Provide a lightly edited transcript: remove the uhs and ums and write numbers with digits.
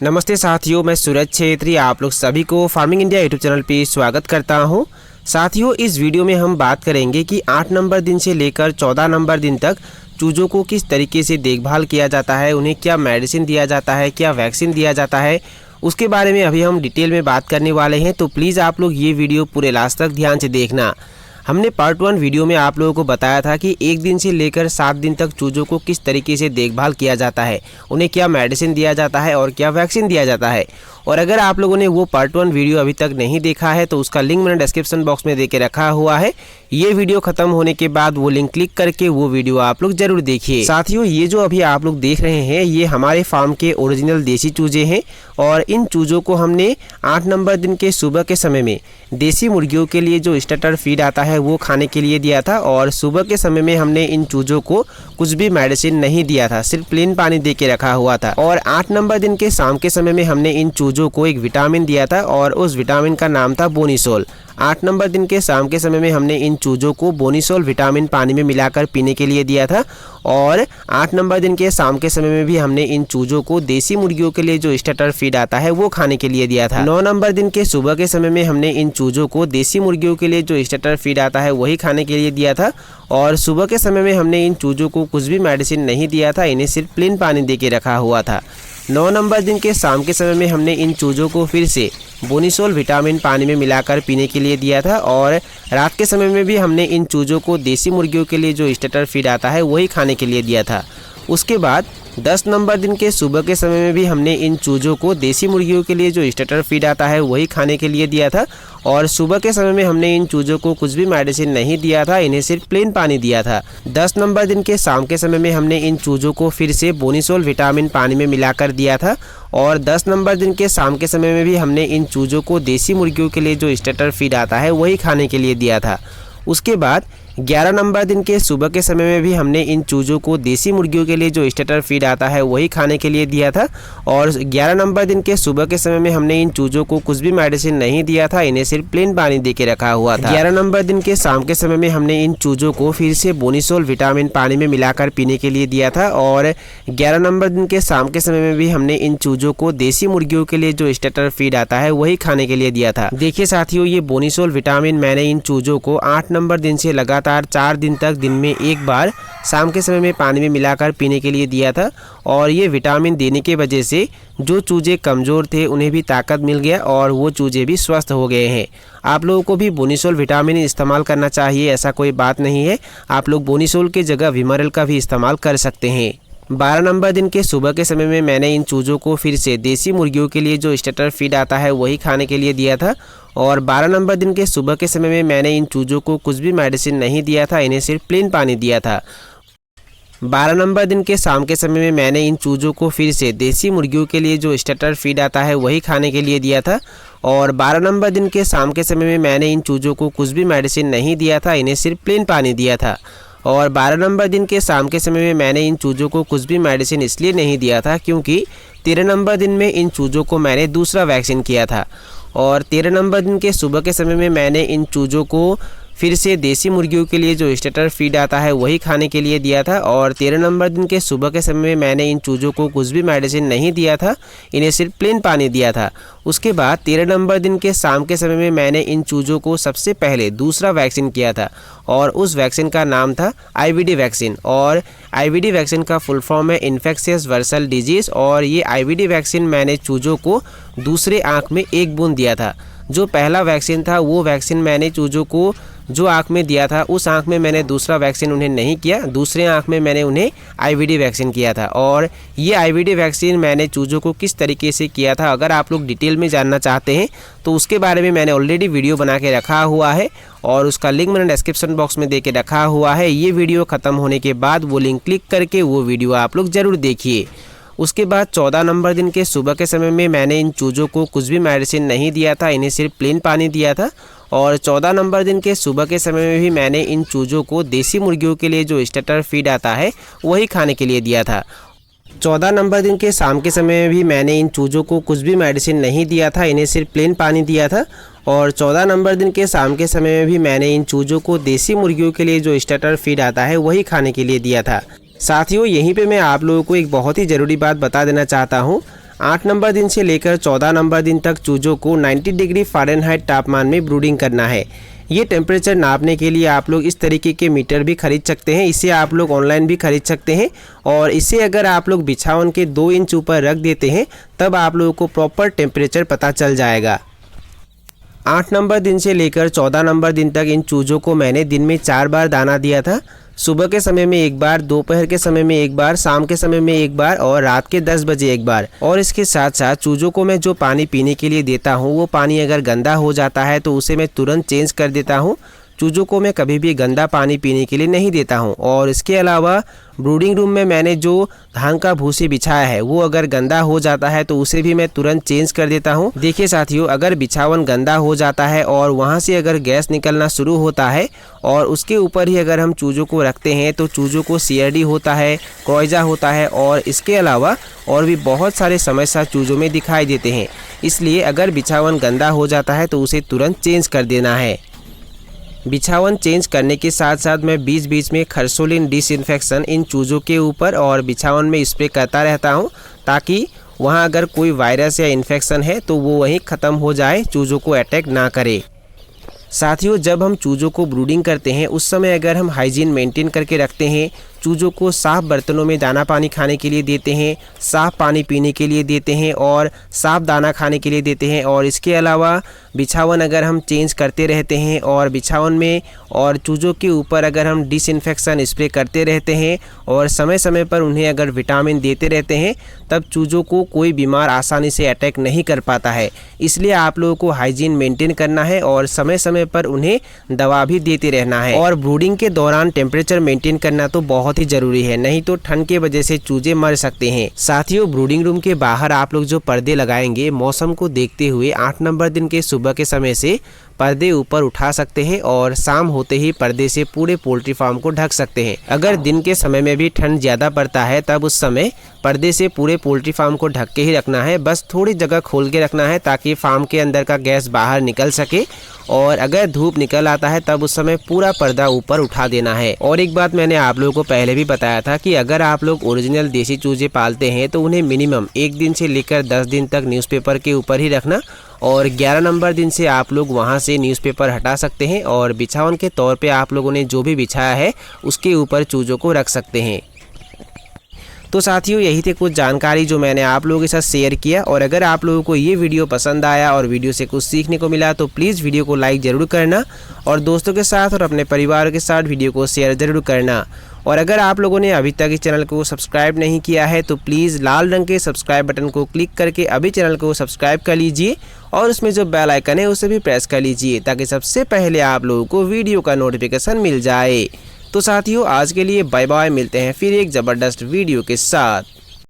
नमस्ते साथियों, मैं सूरज छेत्री आप लोग सभी को फार्मिंग इंडिया यूट्यूब चैनल पे स्वागत करता हूं। साथियों, इस वीडियो में हम बात करेंगे कि 8 नंबर दिन से लेकर 14 नंबर दिन तक चूज़ों को किस तरीके से देखभाल किया जाता है, उन्हें क्या मेडिसिन दिया जाता है, क्या वैक्सीन दिया जाता है, उसके बारे में अभी हम डिटेल में बात करने वाले हैं। तो प्लीज़ आप लोग ये वीडियो पूरे लास्ट तक ध्यान से देखना। हमने पार्ट 1 वीडियो में आप लोगों को बताया था कि 1 दिन से लेकर 7 दिन तक चूज़ों को किस तरीके से देखभाल किया जाता है, उन्हें क्या मेडिसिन दिया जाता है और क्या वैक्सीन दिया जाता है। और अगर आप लोगों ने वो पार्ट 1 वीडियो अभी तक नहीं देखा है तो उसका लिंक मैंने डिस्क्रिप्शन बॉक्स में देके रखा हुआ है। ये वीडियो खत्म होने के बाद वो लिंक क्लिक करके वो वीडियो आप लोग जरूर देखिए। साथियों, ये जो अभी आप लोग देख रहे हैं ये हमारे फार्म के ओरिजिनल देसी चूजे हैं और इन चूज़ों को हमने 8 नंबर दिन के सुबह के समय में देसी मुर्गियों के लिए जो स्टार्टर फीड आता है वो खाने के लिए दिया था। और सुबह के समय में हमने इन चूज़ों को कुछ भी मेडिसिन नहीं दिया था, सिर्फ प्लेन पानी दे के रखा हुआ था। और 8 नंबर दिन के शाम के समय में हमने इन चूज़ों को एक विटामिन दिया था और उस विटामिन का नाम था बोनीसोल। 8 नंबर दिन के शाम के समय में हमने इन चूज़ों को बोनीसोल विटामिन पानी में मिलाकर पीने के लिए दिया था। और 8 नंबर दिन के शाम के समय में भी हमने इन चूज़ों को देसी मुर्गियों के लिए जो स्टार्टर फीड आता है वो खाने के लिए दिया था। 9 नंबर दिन के सुबह के समय में हमने इन चूज़ों को देसी मुर्गियों के लिए जो स्टार्टर फीड आता है वही खाने के लिए दिया था। और सुबह के समय में हमने इन चूज़ों को कुछ भी मेडिसिन नहीं दिया था, इन्हें सिर्फ प्लेन पानी दे के रखा हुआ था। 9 नंबर दिन के शाम के समय में हमने इन चूज़ों को फिर से बोनीसोल विटामिन पानी में मिलाकर पीने के लिए दिया था। और रात के समय में भी हमने इन चूज़ों को देसी मुर्गियों के लिए जो स्टार्टर फीड आता है वही खाने के लिए दिया था। उसके बाद 10 नंबर दिन के सुबह के समय में भी हमने इन चूज़ों को देसी मुर्गियों के लिए जो स्टार्टर फीड आता है वही खाने के लिए दिया था। और सुबह के समय में हमने इन चूज़ों को कुछ भी मेडिसिन नहीं दिया था, इन्हें सिर्फ प्लेन पानी दिया था। 10 नंबर दिन के शाम के समय में हमने इन चूज़ों को फिर से बोनीसोल विटामिन पानी में मिलाकर दिया था। और 10 नंबर दिन के शाम के समय में भी हमने इन चूज़ों को देसी मुर्गियों के लिए जो स्टार्टर फीड आता है वही खाने के लिए दिया था। उसके बाद 11 नंबर दिन के सुबह के समय में भी हमने इन चूज़ों को देसी मुर्गियों के लिए जो स्टार्टर फीड आता है वही खाने के लिए दिया था। और 11 नंबर दिन के सुबह के समय में हमने इन चूज़ों को कुछ भी मेडिसिन नहीं दिया था, इन्हें सिर्फ प्लेन पानी दे के रखा हुआ था। 11 नंबर दिन के शाम के समय में हमने इन चूज़ों को फिर से बोनीसोल विटामिन पानी में मिलाकर पीने के लिए दिया था। और 11 नंबर दिन के शाम के समय में भी हमने इन चूज़ों को देसी मुर्गियों के लिए जो स्टार्टर फीड आता है वही खाने के लिए दिया था। देखिए साथियों, ये बोनीसोल विटामिन मैंने इन चूज़ों को 8 नंबर दिन से लगातार 4 दिन तक दिन में एक बार शाम के समय में पानी में मिलाकर पीने के लिए दिया था। और ये विटामिन देने के वजह से जो चूजे कमज़ोर थे उन्हें भी ताकत मिल गया और वो चूजे भी स्वस्थ हो गए हैं। आप लोगों को भी बोनीसोल विटामिन इस्तेमाल करना चाहिए, ऐसा कोई बात नहीं है। आप लोग बोनीसोल की जगह विमरल का भी इस्तेमाल कर सकते हैं। 12 नंबर दिन के सुबह के समय में मैंने इन चूज़ों को फिर से देसी मुर्गियों के लिए जो स्टार्टर फीड आता है वही खाने के लिए दिया था। और 12 नंबर दिन के सुबह के समय में मैंने इन चूज़ों को कुछ भी मेडिसिन नहीं दिया था, इन्हें सिर्फ प्लेन पानी दिया था। 12 नंबर दिन के शाम के समय में मैंने इन चूज़ों को फिर से देसी मुर्गियों के लिए जो स्टार्टर फीड आता है वही खाने के लिए दिया था। और 12 नंबर दिन के शाम के समय में मैंने इन चूज़ों को कुछ भी मेडिसिन नहीं दिया था, इन्हें सिर्फ प्लेन पानी दिया था। और 12 नंबर दिन के शाम के समय में मैंने इन चूज़ों को कुछ भी मेडिसिन इसलिए नहीं दिया था क्योंकि 13 नंबर दिन में इन चूज़ों को मैंने दूसरा वैक्सीन किया था। और 13 नंबर दिन के सुबह के समय में मैंने इन चूज़ों को फिर से देसी मुर्गियों के लिए जो स्टार्टर फीड आता है वही खाने के लिए दिया था। और 13 नंबर दिन के सुबह के समय में मैंने इन चूज़ों को कुछ भी मेडिसिन नहीं दिया था, इन्हें सिर्फ प्लेन पानी दिया था। उसके बाद 13 नंबर दिन के शाम के समय में मैंने इन चूज़ों को सबसे पहले दूसरा वैक्सीन किया था और उस वैक्सीन का नाम था IVD वैक्सीन। और IVD वैक्सीन का फुल फॉर्म है इन्फेक्शियस वर्सल डिजीज़। और ये IVD वैक्सीन मैंने चूज़ों को दूसरे आँख में 1 बूंद दिया था। जो पहला वैक्सीन था वो वैक्सीन मैंने चूज़ों को जो आँख में दिया था उस आँख में मैंने दूसरा वैक्सीन उन्हें नहीं किया, दूसरे आँख में मैंने उन्हें IVD वैक्सीन किया था। और ये IVD वैक्सीन मैंने चूज़ों को किस तरीके से किया था, अगर आप लोग डिटेल में जानना चाहते हैं तो उसके बारे में मैंने ऑलरेडी वीडियो बना के रखा हुआ है और उसका लिंक मैंने डिस्क्रिप्शन बॉक्स में दे के रखा हुआ है। ये वीडियो ख़त्म होने के बाद वो लिंक क्लिक करके वो वीडियो आप लोग ज़रूर देखिए। उसके बाद 14 नंबर दिन के सुबह के समय में मैंने इन चूज़ों को कुछ भी मेडिसिन नहीं दिया था, इन्हें सिर्फ प्लेन पानी दिया था। और 14 नंबर दिन के सुबह के समय में भी मैंने इन चूज़ों को देसी मुर्गियों के लिए जो स्टार्टर फीड आता है वही खाने के लिए दिया था। 14 नंबर दिन के शाम के समय में भी मैंने इन चूज़ों को कुछ भी मेडिसिन नहीं दिया था, इन्हें सिर्फ प्लेन पानी दिया था। और 14 नंबर दिन के शाम के समय में भी मैंने इन चूज़ों को देसी मुर्गियों के लिए जो स्टार्टर फीड आता है वही खाने के लिए दिया था। साथियों, यहीं पे मैं आप लोगों को एक बहुत ही ज़रूरी बात बता देना चाहता हूँ। 8 नंबर दिन से लेकर 14 नंबर दिन तक चूज़ों को 90 डिग्री फ़ारेनहाइट तापमान में ब्रूडिंग करना है। ये टेम्परेचर नापने के लिए आप लोग इस तरीके के मीटर भी खरीद सकते हैं। इसे आप लोग ऑनलाइन भी खरीद सकते हैं और इसे अगर आप लोग बिछावन के 2 इंच ऊपर रख देते हैं तब आप लोगों को प्रॉपर टेम्परेचर पता चल जाएगा। 8 नंबर दिन से लेकर 14 नंबर दिन तक इन चूज़ों को मैंने दिन में 4 बार दाना दिया था। सुबह के समय में 1 बार, दोपहर के समय में 1 बार, शाम के समय में 1 बार और रात के 10 बजे 1 बार। और इसके साथ साथ चूज़ों को मैं जो पानी पीने के लिए देता हूँ वो पानी अगर गंदा हो जाता है तो उसे मैं तुरंत चेंज कर देता हूँ। चूज़ों को मैं कभी भी गंदा पानी पीने के लिए नहीं देता हूँ। और इसके अलावा ब्रूडिंग रूम में मैंने जो धान का भूसी बिछाया है वो अगर गंदा हो जाता है तो उसे भी मैं तुरंत चेंज कर देता हूँ। देखिए साथियों, अगर बिछावन गंदा हो जाता है और वहाँ से अगर गैस निकलना शुरू होता है और उसके ऊपर ही अगर हम चूज़ों को रखते हैं तो चूज़ों को CRD होता है, कोयजा होता है और इसके अलावा और भी बहुत सारे समस्या चूज़ों में दिखाई देते हैं। इसलिए अगर बिछावन गंदा हो जाता है तो उसे तुरंत चेंज कर देना है। बिछावन चेंज करने के साथ साथ मैं बीच बीच में खरसोलिन डिसइंफेक्शन इन चूज़ों के ऊपर और बिछावन में स्प्रे करता रहता हूं ताकि वहां अगर कोई वायरस या इन्फेक्शन है तो वो वहीं ख़त्म हो जाए, चूज़ों को अटैक ना करे। साथियों, जब हम चूज़ों को ब्रूडिंग करते हैं उस समय अगर हम हाइजीन मेंटेन करके रखते हैं, चूज़ों को साफ़ बर्तनों में दाना पानी खाने के लिए देते हैं, साफ़ पानी पीने के लिए देते हैं और साफ़ दाना खाने के लिए देते हैं और इसके अलावा बिछावन अगर हम चेंज करते रहते हैं और बिछावन में और चूज़ों के ऊपर अगर हम डिसइंफेक्शन स्प्रे करते रहते हैं और समय समय पर उन्हें अगर विटामिन देते रहते हैं तब चूज़ों को कोई बीमार आसानी से अटैक नहीं कर पाता है। इसलिए आप लोगों को हाइजीन मेंटेन करना है और समय समय पर उन्हें दवा भी देते रहना है। और ब्रूडिंग के दौरान टेम्परेचर मेंटेन करना तो बहुत ही जरूरी है, नहीं तो ठंड के वजह से चूजे मर सकते हैं। साथियों, ब्रूडिंग रूम के बाहर आप लोग जो पर्दे लगाएंगे मौसम को देखते हुए 8 नंबर दिन के सुबह के समय से पर्दे ऊपर उठा सकते हैं और शाम होते ही पर्दे से पूरे पोल्ट्री फार्म को ढक सकते हैं। अगर दिन के समय में भी ठंड ज़्यादा पड़ता है तब उस समय पर्दे से पूरे पोल्ट्री फार्म को ढक के ही रखना है, बस थोड़ी जगह खोल के रखना है ताकि फार्म के अंदर का गैस बाहर निकल सके। और अगर धूप निकल आता है तब उस समय पूरा पर्दा ऊपर उठा देना है। और एक बात मैंने आप लोगों को पहले भी बताया था कि अगर आप लोग ओरिजिनल देसी चूजे पालते हैं तो उन्हें मिनिमम 1 दिन से लेकर 10 दिन तक न्यूज़पेपर के ऊपर ही रखना और 11 नंबर दिन से आप लोग वहां से न्यूज़पेपर हटा सकते हैं और बिछावन के तौर पे आप लोगों ने जो भी बिछाया है उसके ऊपर चूज़ों को रख सकते हैं। तो साथियों, यही थे कुछ जानकारी जो मैंने आप लोगों के साथ शेयर किया। और अगर आप लोगों को ये वीडियो पसंद आया और वीडियो से कुछ सीखने को मिला तो प्लीज़ वीडियो को लाइक ज़रूर करना और दोस्तों के साथ और अपने परिवार के साथ वीडियो को शेयर ज़रूर करना। और अगर आप लोगों ने अभी तक इस चैनल को सब्सक्राइब नहीं किया है तो प्लीज़ लाल रंग के सब्सक्राइब बटन को क्लिक करके अभी चैनल को सब्सक्राइब कर लीजिए और उसमें जो बेल आइकन है उसे भी प्रेस कर लीजिए ताकि सबसे पहले आप लोगों को वीडियो का नोटिफिकेशन मिल जाए। तो साथियों, आज के लिए बाय बाय, मिलते हैं फिर एक ज़बरदस्त वीडियो के साथ।